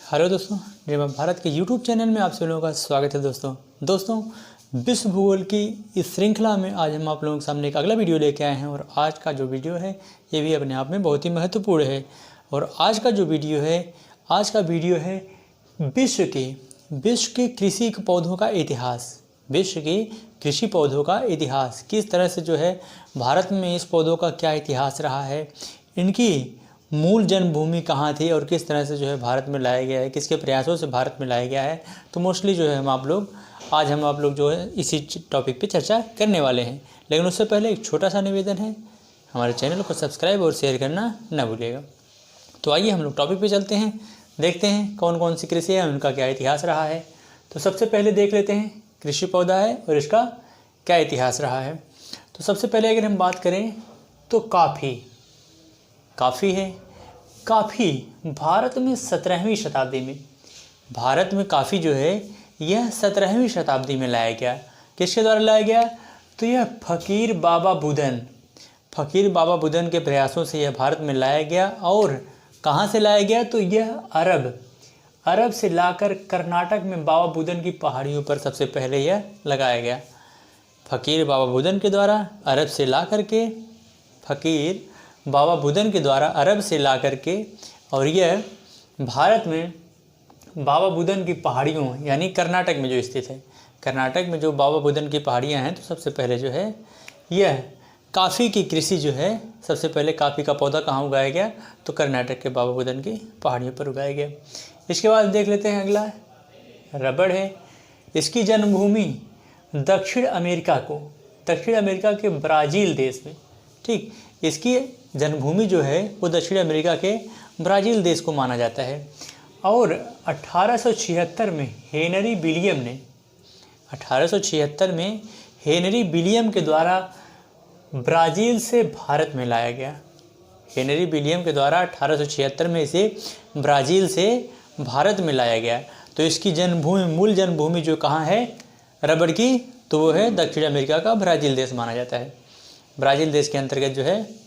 Hello दोस्तों, जय मां भारत के यूट्यूब चैनल में आप सभी लोगों का स्वागत है। दोस्तों विश्व भूगोल की इस श्रृंखला में आज हम आप लोगों के सामने एक अगला वीडियो लेके आए हैं और आज का जो वीडियो है ये भी अपने आप में बहुत ही महत्वपूर्ण है। और आज का वीडियो है विश्व के कृषि पौधों का इतिहास। विश्व के कृषि पौधों का इतिहास, किस तरह से जो है भारत में इस पौधों का क्या इतिहास रहा है, इनकी मूल जन्मभूमि कहाँ थी और किस तरह से जो है भारत में लाया गया है, किसके प्रयासों से भारत में लाया गया है। तो मोस्टली जो है हम आप लोग जो है इसी टॉपिक पे चर्चा करने वाले हैं। लेकिन उससे पहले एक छोटा सा निवेदन है, हमारे चैनल को सब्सक्राइब और शेयर करना न भूलिएगा। तो आइए हम लोग टॉपिक पे चलते हैं, देखते हैं कौन कौन सी कृषि है, उनका क्या इतिहास रहा है। तो सबसे पहले देख लेते हैं कृषि पौधा है और इसका क्या इतिहास रहा है। तो सबसे पहले अगर हम बात करें तो काफ़ी है। काफ़ी भारत में 17वीं शताब्दी में, भारत में काफ़ी जो है यह 17वीं शताब्दी में लाया गया। किसके द्वारा लाया गया? तो यह फ़कीर बाबा बुदन के प्रयासों से यह भारत में लाया गया। और कहाँ से लाया गया? तो यह अरब से लाकर कर्नाटक में बाबा बुदन की पहाड़ियों पर सबसे पहले यह लगाया गया। फ़कीर बाबा बुदन के द्वारा अरब से ला करके, फ़कीर बाबा बुदन के द्वारा अरब से ला करके, और यह भारत में बाबा बुदन की पहाड़ियों यानी कर्नाटक में जो स्थित है, कर्नाटक में जो बाबा बुदन की पहाड़ियां हैं, तो सबसे पहले जो है यह काफ़ी की कृषि जो है, सबसे पहले काफ़ी का पौधा कहाँ उगाया गया? तो कर्नाटक के बाबा बुदन की पहाड़ियों पर उगाया गया। इसके बाद देख लेते हैं अगला रबड़ है। इसकी जन्मभूमि दक्षिण अमेरिका के ब्राज़ील देश में, ठीक, इसकी जन्मभूमि जो है वो दक्षिण अमेरिका के ब्राज़ील देश को माना जाता है। और 1876 में हेनरी विलियम के द्वारा ब्राज़ील से भारत में लाया गया। हेनरी विलियम के द्वारा 1876 में इसे ब्राज़ील से भारत में लाया गया। तो इसकी मूल जन्मभूमि जो कहाँ है रबड़ की, तो वो है दक्षिण अमेरिका का ब्राज़ील देश माना जाता है। ब्राज़ील देश के अंतर्गत जो है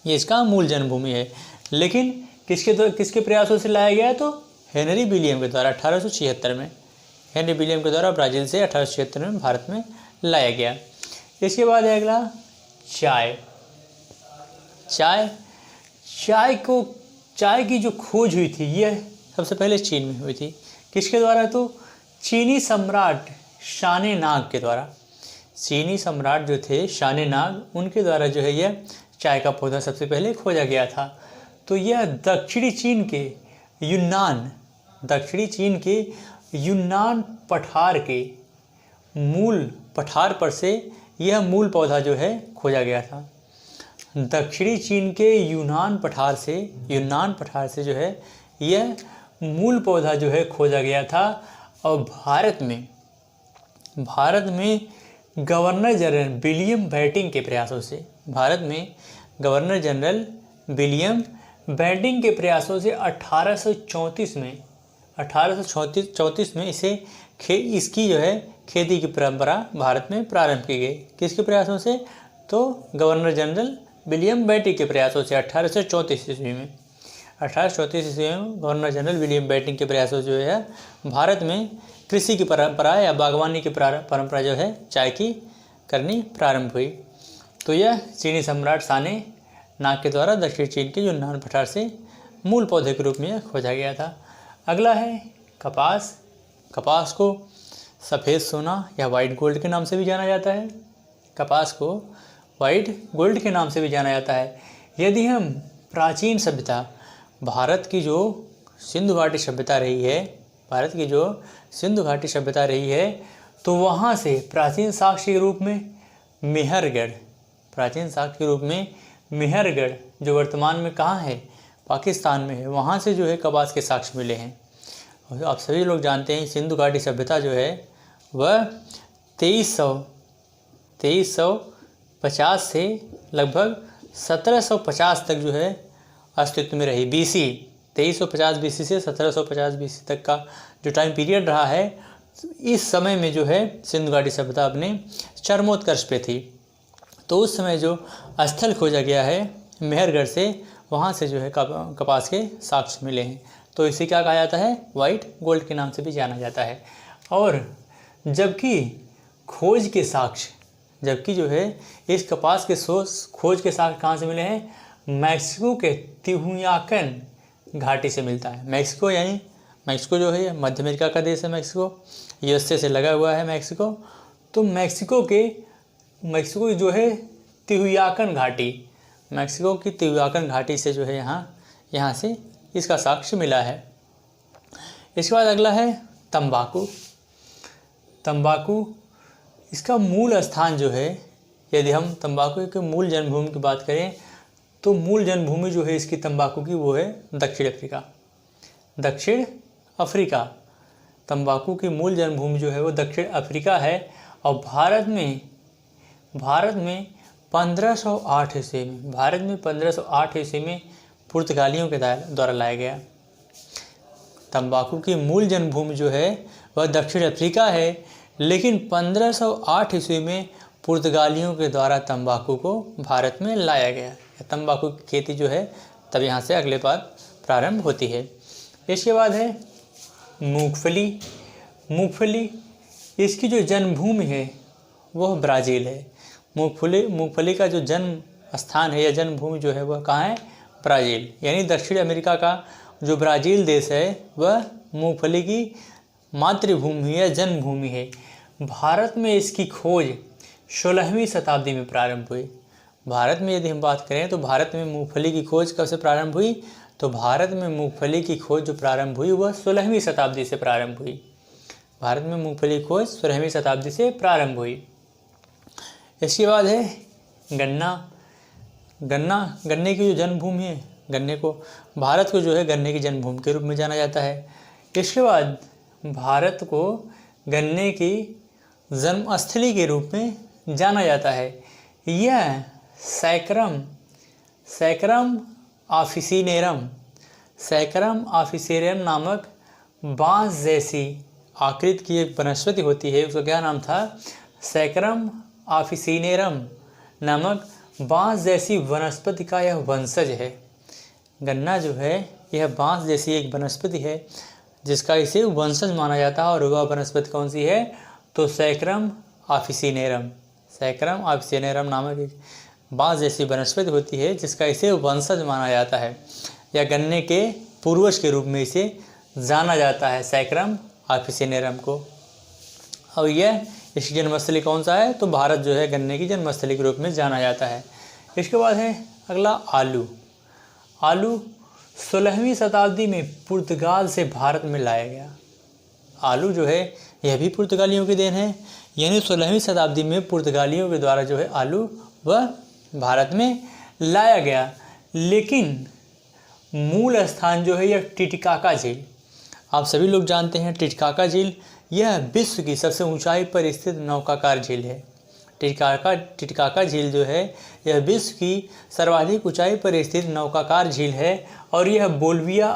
ये इसका मूल जन्मभूमि है। लेकिन किसके प्रयासों से लाया गया? तो हेनरी विलियम के द्वारा 1876 में, हेनरी विलियम के द्वारा ब्राज़ील से 1876 में भारत में लाया गया। इसके बाद है अगला चाय की जो खोज हुई थी यह सबसे पहले चीन में हुई थी। किसके द्वारा? तो चीनी सम्राट शानेनाग के द्वारा। चीनी सम्राट जो थे शानेनाग, उनके द्वारा जो है यह चाय का पौधा सबसे पहले खोजा गया था। तो यह दक्षिणी चीन के यूनान पठार के मूल पठार पर से यह मूल पौधा जो है खोजा गया था। दक्षिणी चीन के यूनान पठार से जो है यह मूल पौधा जो है खोजा गया था। और भारत में गवर्नर जनरल विलियम बेंटिंक के प्रयासों से, भारत में गवर्नर जनरल विलियम बेंटिंक के प्रयासों से 1834 में इसकी जो है खेती की परंपरा भारत में प्रारंभ की गई। किसके प्रयासों से? तो गवर्नर जनरल विलियम बेंटिंक के प्रयासों से 1834 ईस्वी में गवर्नर जनरल विलियम बेंटिंक के प्रयासों से जो है भारत में कृषि की परंपरा या बागवानी की परंपरा जो है चाय की करनी प्रारंभ हुई। तो यह चीनी सम्राट शानेनाग के द्वारा दक्षिण चीन के यूनान पठार से मूल पौधे के रूप में खोजा गया था। अगला है कपास। कपास को सफ़ेद सोना या वाइट गोल्ड के नाम से भी जाना जाता है। कपास को वाइट गोल्ड के नाम से भी जाना जाता है। यदि हम प्राचीन सभ्यता, भारत की जो सिंधु घाटी सभ्यता रही है, तो वहाँ से प्राचीन साक्ष्य के रूप में मेहरगढ़ जो वर्तमान में कहाँ है? पाकिस्तान में है। वहाँ से जो है कपास के साक्ष्य मिले हैं। और आप सभी लोग जानते हैं सिंधु घाटी सभ्यता जो है वह 2350 से लगभग 1750 तक जो है अस्तित्व में रही। BC 2350 BC से 1750 BC तक का जो टाइम पीरियड रहा है, इस समय में जो है सिंधु घाटी सभ्यता अपने चरमोत्कर्ष पे थी। तो उस समय जो स्थल खोजा गया है मेहरगढ़ से, वहाँ से जो है कपास के साक्ष्य मिले हैं। तो इसे क्या कहा जाता है, वाइट गोल्ड के नाम से भी जाना जाता है। और जबकि खोज के साक्ष्य, जबकि जो है इस कपास के खोज के साक्ष्य कहाँ से मिले हैं, मैक्सिको के तिहुयाकन घाटी से मिलता है। मैक्सिको यानी मैक्सिको जो है मध्य अमेरिका का देश है, मैक्सिको यूएसए से लगा हुआ है मैक्सिको। तो मैक्सिको की जो है तिहुयाकन घाटी, मैक्सिको की तिहुयाकन घाटी से जो है यहाँ से इसका साक्ष्य मिला है। इसके बाद अगला है तंबाकू। तंबाकू इसका मूल स्थान जो है, यदि हम तंबाकू के मूल जन्मभूमि की बात करें तो मूल जन्मभूमि जो है इसकी तंबाकू की वो है दक्षिण अफ्रीका। दक्षिण अफ्रीका तंबाकू की मूल जन्मभूमि जो है वो दक्षिण अफ्रीका है। और भारत में 1508 ईस्वी में, भारत में 1508 ईस्वी में पुर्तगालियों के द्वारा लाया गया। तंबाकू की मूल जन्मभूमि जो है वह दक्षिण अफ्रीका है, लेकिन 1508 ईस्वी में पुर्तगालियों के द्वारा तंबाकू को भारत में लाया गया। तंबाकू की खेती जो है तब यहाँ से अगले बार प्रारंभ होती है। इसके बाद है मूंगफली। मूंगफली इसकी जो जन्मभूमि है वह ब्राज़ील है। मूंगफली का जो जन्म स्थान है या जन्मभूमि जो है वह कहाँ है, ब्राज़ील। यानी दक्षिण अमेरिका का जो ब्राज़ील देश है वह मूंगफली की मातृभूमि या जन्मभूमि है। भारत में इसकी खोज 16वीं शताब्दी में प्रारंभ हुई। भारत में यदि हम बात करें तो भारत में मूंगफली की खोज कब से प्रारंभ हुई, तो भारत में मूंगफली की खोज जो प्रारंभ हुई वह 16वीं शताब्दी से प्रारंभ हुई। भारत में मूंगफली की खोज 16वीं शताब्दी से प्रारंभ हुई। इसके बाद है गन्ने की जो जन्मभूमि है, गन्ने को भारत को जो है गन्ने की जन्मभूमि के रूप में जाना जाता है। इसके बाद भारत को गन्ने की जन्मस्थली के रूप में जाना जाता है। यह सैकरम ऑफिसिनेरम नामक बांस जैसी आकृति की एक वनस्पति होती है। उसका क्या नाम था, सैकरम ऑफिसिनेरम नामक बांस जैसी वनस्पति का यह वंशज है। गन्ना जो है यह बांस जैसी एक वनस्पति है जिसका इसे वंशज माना जाता है। और वह वनस्पति कौन सी है, तो सैकरम ऑफिसिनेरम नामक एक बांस जैसी वनस्पति होती है जिसका इसे वंशज माना जाता है, या गन्ने के पूर्वज के रूप में इसे जाना जाता है, सैकरम ऑफिसिनेरम को। और यह इसकी जन्मस्थली कौन सा है, तो भारत जो है गन्ने की जन्मस्थली के रूप में जाना जाता है। इसके बाद है अगला आलू। 16वीं शताब्दी में पुर्तगाल से भारत में लाया गया। आलू जो है यह भी पुर्तगालियों की देन है, यानी 16वीं शताब्दी में पुर्तगालियों के द्वारा जो है आलू वह भारत में लाया गया। लेकिन मूल स्थान जो है यह टिटिकाका झील। आप सभी लोग जानते हैं टिटिकाका झील यह विश्व की सबसे ऊंचाई पर स्थित नौकाकार झील है। टिटिकाका झील जो है यह विश्व की सर्वाधिक ऊंचाई पर स्थित नौकाकार झील है। और यह बोल्विया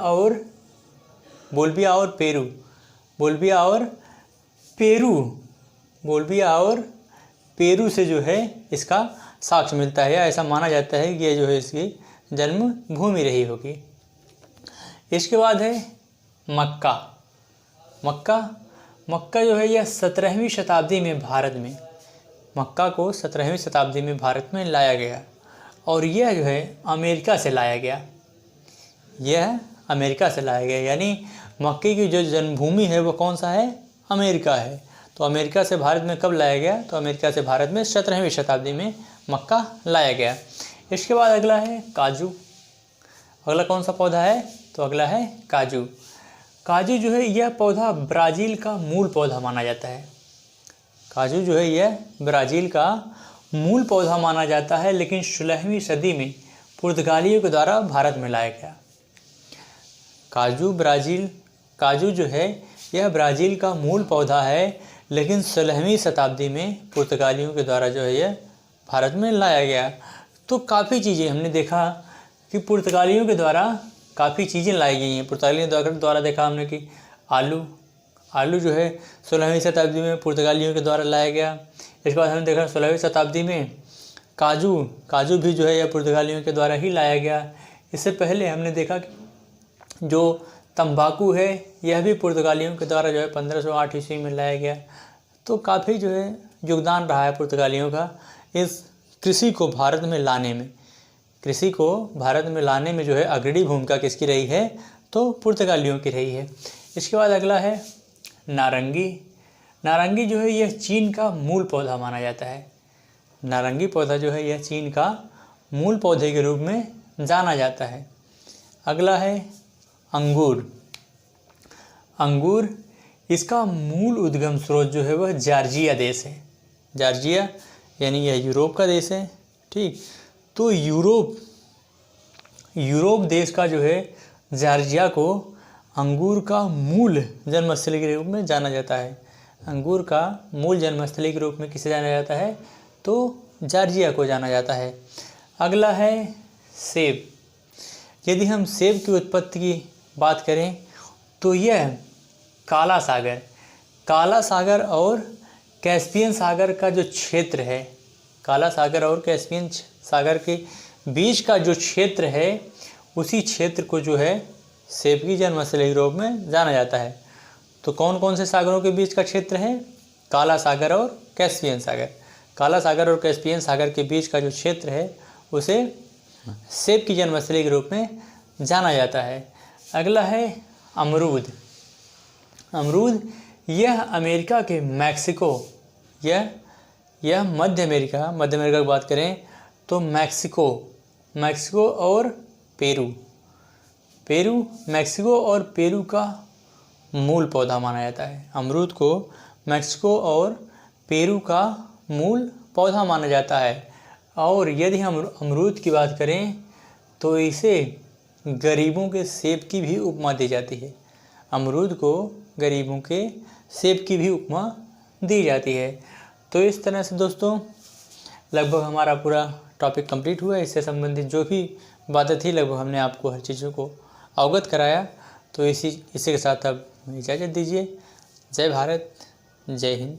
और पेरू से जो है इसका साक्ष्य मिलता है, या ऐसा माना जाता है कि यह जो है इसकी जन्मभूमि रही होगी। इसके बाद है मक्का जो है यह 17वीं शताब्दी में मक्का को 17वीं शताब्दी में भारत में लाया गया। और यह जो है अमेरिका से लाया गया, यानी मक्के की जो जन्मभूमि है वो कौन सा है, अमेरिका है। तो अमेरिका से भारत में कब लाया गया, तो अमेरिका से भारत में 17वीं शताब्दी में मक्का लाया गया। इसके बाद अगला है काजू। अगला कौन सा पौधा है, तो अगला है काजू। काजू जो है यह पौधा ब्राज़ील का मूल पौधा माना जाता है। काजू जो है यह ब्राज़ील का मूल पौधा माना जाता है, लेकिन 16वीं सदी में पुर्तगालियों के द्वारा भारत में लाया गया। काजू जो है यह ब्राज़ील का मूल पौधा है, लेकिन 16वीं शताब्दी में पुर्तगालियों के द्वारा जो है यह भारत में लाया गया। तो काफ़ी चीज़ें हमने देखा कि पुर्तगालियों के द्वारा काफ़ी चीज़ें लाई गई हैं। पुर्तगालियों द्वारा देखा हमने कि आलू जो है 16वीं शताब्दी में पुर्तगालियों के द्वारा लाया गया। इसके बाद हमने देखा 16वीं शताब्दी में काजू भी जो है यह पुर्तगालियों के द्वारा ही लाया गया। इससे पहले हमने देखा कि जो तंबाकू है, यह भी पुर्तगालियों के द्वारा जो है 1508 ईस्वी में लाया गया। तो काफ़ी जो है योगदान रहा है पुर्तगालियों का इस कृषि को भारत में लाने में। कृषि को भारत में लाने में जो है अग्रणी भूमिका किसकी रही है, तो पुर्तगालियों की रही है। इसके बाद अगला है नारंगी। नारंगी जो है यह चीन का मूल पौधा माना जाता है। नारंगी पौधा जो है यह चीन का मूल पौधे के रूप में जाना जाता है। अगला है अंगूर। अंगूर, इसका मूल उद्गम स्रोत जो है वह जॉर्जिया देश है। जॉर्जिया यानी यह यूरोप का देश है, ठीक। तो यूरोप देश का जो है जॉर्जिया को अंगूर का मूल जन्मस्थली के रूप में जाना जाता है। अंगूर का मूल जन्मस्थली के रूप में किसे जाना जाता है, तो जॉर्जिया को जाना जाता है। अगला है सेब। यदि हम सेब की उत्पत्ति की बात करें तो यह काला सागर और कैस्पियन सागर का जो क्षेत्र है, काला सागर और कैस्पियन सागर के बीच का जो क्षेत्र है, उसी क्षेत्र को जो है सेब की जन्मस्थली के रूप में जाना जाता है। तो कौन कौन से सागरों के बीच का क्षेत्र है, काला सागर और कैस्पियन सागर। काला सागर और कैस्पियन सागर के बीच का जो क्षेत्र है उसे सेब की जन्मस्थली के रूप में जाना जाता है। अगला है अमरूद। अमरूद यह अमेरिका के मैक्सिको, यह मध्य अमेरिका की बात करें तो मैक्सिको और पेरू मैक्सिको और पेरू का मूल पौधा माना जाता है। अमरूद को मैक्सिको और पेरू का मूल पौधा माना जाता है। और यदि हम अमरूद की बात करें तो इसे गरीबों के सेब की भी उपमा दी जाती है। अमरूद को गरीबों के सेब की भी उपमा दी जाती है। तो इस तरह से दोस्तों लगभग हमारा पूरा टॉपिक कंप्लीट हुआ। इससे संबंधित जो भी बातें थी लगभग हमने आपको हर चीज़ों को अवगत कराया। तो इसी के साथ अब इजाज़त दीजिए। जय भारत, जय हिंद।